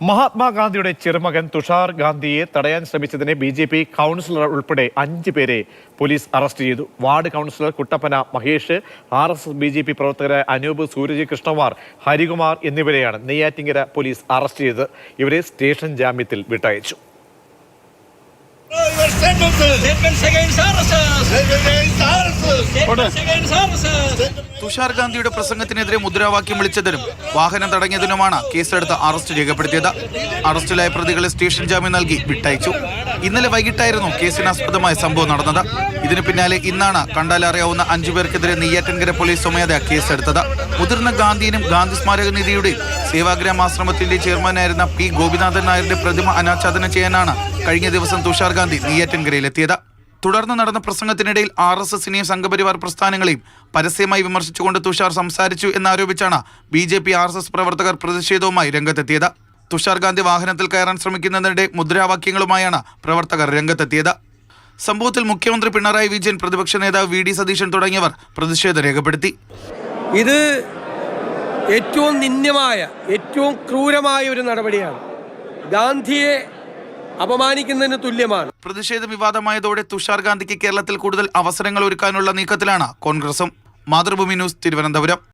മഹാത്മാഗാന്ധിയുടെ ചെറുമകൻ തുഷാർ ഗാന്ധിയെ തടയാൻ ശ്രമിച്ചതിനെ ബി.ജെ.പി. കൗൺസിലർ ഉൾപ്പെടെ 5 പേരെ പോലീസ് അറസ്റ്റ് ചെയ്തു. വാർഡ് കൗൺസിലർ കുട്ടപ്പന മഹേഷ്, RSS ബി.ജെ.പി. പ്രവർത്തകരായ അനൂപ്, സൂരജ്, കൃഷ്ണകുമാർ, ഹരികുമാർ എന്നിവരെയാണ് നെയ്യാറ്റിൻകര പോലീസ് അറസ്റ്റ് ചെയ്തത്. ഇവരെ സ്റ്റേഷൻ ജാമ്യത്തിൽ വിട്ടയച്ചു. തുഷാർ ഗാന്ധിയുടെ പ്രസംഗത്തിനെതിരെ മുദ്രാവാക്യം വിളിച്ചതിനും വാഹനം തടഞ്ഞതിനുമാണ് കേസെടുത്ത് അറസ്റ്റ് രേഖപ്പെടുത്തിയത്. അറസ്റ്റിലായ പ്രതികളെ സ്റ്റേഷൻ ജാമ്യം നൽകി വിട്ടയച്ചു. ഇന്നലെ വൈകിട്ടായിരുന്നു കേസിനാസ്പദമായ സംഭവം നടന്നത്. ഇതിന് പിന്നാലെ ഇന്നാണ് കണ്ടാലറിയാവുന്ന 5 പേർക്കെതിരെ നെയ്യാറ്റിൻകര പോലീസ് സ്വമേധയാ കേസെടുത്തത്. മുതിർന്ന ഗാന്ധിയനും ഗാന്ധി സ്മാരക നിധിയുടെയും സേവാഗ്രാം ആശ്രമത്തിന്റെ ചെയർമാനായിരുന്ന P. ഗോപിനാഥൻ നായരുടെ പ്രതിമ അനാച്ഛാദനം ചെയ്യാനാണ് കഴിഞ്ഞ ദിവസം തുഷാർ ഗാന്ധി നെയ്യാറ്റിൻകരയിലെത്തിയത്. തുടർന്ന് നടന്ന പ്രസംഗത്തിനിടയിൽ RSSനെയും സംഘപരിവാർ പ്രസ്ഥാനങ്ങളെയും പരസ്യമായി വിമർശിച്ചുകൊണ്ട് തുഷാർ സംസാരിച്ചു എന്നാരോപിച്ചാണ് ബി.ജെ.പി. RSS പ്രവർത്തകർ പ്രതിഷേധവുമായി രംഗത്തെത്തിയത്. തുഷാർ ഗാന്ധി വാഹനത്തിൽ കയറാൻ ശ്രമിക്കുന്നതിനിടെ മുദ്രാവാക്യങ്ങളുമായാണ് പ്രവർത്തകർ രംഗത്തെത്തിയത്. സംഭവത്തിൽ മുഖ്യമന്ത്രി പിണറായി വിജയൻ, പ്രതിപക്ഷ നേതാവ് V.D. സതീശൻ തുടങ്ങിയവർ പ്രതിഷേധം രേഖപ്പെടുത്തി. ഇത് ഏറ്റവും നിന്ദ്യമായ, ഏറ്റവും ക്രൂരമായ ഒരു നടപടിയാണ്. ഗാന്ധിയെ അപമാനിക്കുന്നതിന് തുല്യമാണ്. പ്രതിഷേധം വിവാദമായതോടെ തുഷാർ ഗാന്ധിക്ക് കേരളത്തിൽ കൂടുതൽ അവസരങ്ങൾ ഒരുക്കാനുള്ള നീക്കത്തിലാണ് കോൺഗ്രസും. മാതൃഭൂമി ന്യൂസ്, തിരുവനന്തപുരം.